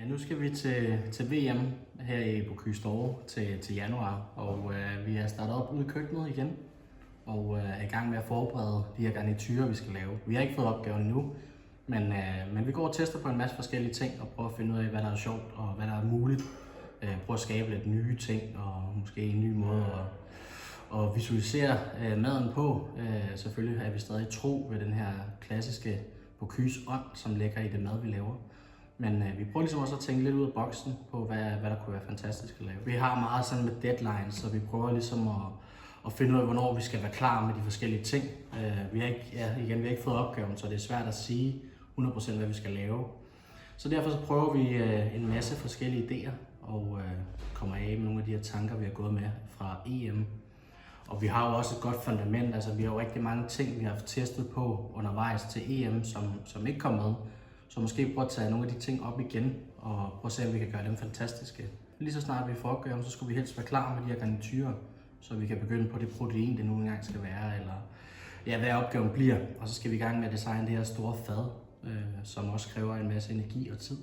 Ja, nu skal vi til VM her i Bocuse d'Or til januar, og vi er startet op ude i køkkenet igen, og er i gang med at forberede de her garniturer, vi skal lave. Vi har ikke fået opgaven endnu, men vi går og tester på en masse forskellige ting og prøver at finde ud af, hvad der er sjovt og hvad der er muligt. Prøver at skabe lidt nye ting og måske en ny måde at visualisere maden på. Selvfølgelig er vi stadig tro ved den her klassiske Bocuse ånd, som ligger i det mad, vi laver. Men vi prøver ligesom også at tænke lidt ud af boksen på, hvad der kunne være fantastisk at lave. Vi har meget sådan med deadlines, så vi prøver ligesom at finde ud af, hvornår vi skal være klar med de forskellige ting. Vi har ikke fået opgaven, så det er svært at sige 100% hvad vi skal lave. Så derfor så prøver vi en masse forskellige idéer og kommer af med nogle af de her tanker, vi har gået med fra EM. Og vi har jo også et godt fundament, altså vi har jo rigtig mange ting, vi har testet på undervejs til EM, som ikke kom med. Så måske prøve at tage nogle af de ting op igen og prøve at se, om vi kan gøre dem fantastiske. Lige så snart vi får opgaven, så skulle vi helst være klar med de her garniturer, så vi kan begynde på det protein, det nu engang skal være, eller ja, hvad opgaven bliver. Og så skal vi i gang med at designe det her store fad, som også kræver en masse energi og tid.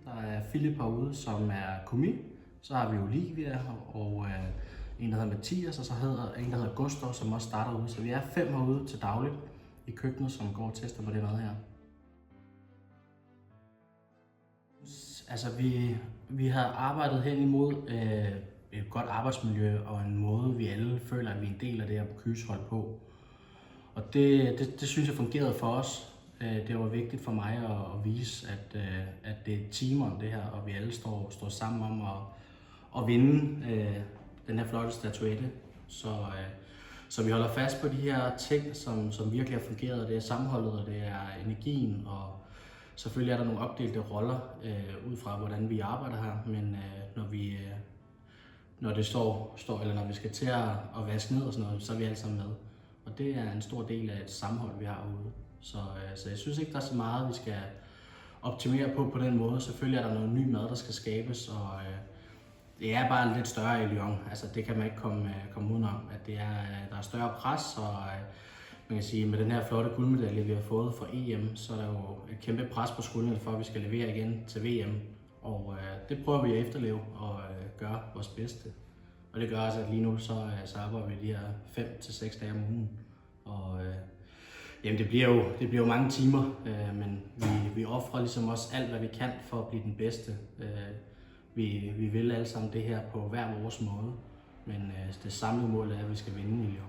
Der er Philip herude, som er komi. Så har vi Olivia og en, der hedder Mathias, og så en, der hedder Gustav, som også starter ude. Så vi er 5 herude til dagligt i køkkenet, som går og tester på det mad her. Altså vi har arbejdet hen imod et godt arbejdsmiljø og en måde, vi alle føler, at vi er en del af det her Bocuse-hold på. Og det synes jeg fungerede for os. Det var vigtigt for mig at vise, at det er et team om det her, og vi alle står sammen om at vinde den her flotte statuette. Så vi holder fast på de her ting, som virkelig har fungeret. Det er sammenholdet, og det er energien, og selvfølgelig er der nogle opdelte roller ud fra, hvordan vi arbejder her. Men når vi skal til at vaske ned og sådan noget, så er vi alle sammen med. Og det er en stor del af et sammenhold, vi har ude. Så jeg synes ikke, der er så meget, vi skal optimere på den måde. Selvfølgelig er der noget ny mad, der skal skabes, og det er bare lidt større i Lyon. Altså det kan man ikke komme udenom, at der er større pres, og man kan sige, med den her flotte guldmedalje, vi har fået fra EM, så er der jo et kæmpe pres på skuldrene for, at vi skal levere igen til VM. Og det prøver vi at efterleve og gøre vores bedste. Og det gør også, at lige nu så arbejder vi de her 5 til 6 dage om ugen. Og jamen det bliver jo mange timer, men vi offrer ligesom også alt, hvad vi kan for at blive den bedste. Vi vil alle sammen det her på hver vores måde, men det samlede mål er, at vi skal vinde i Lyon.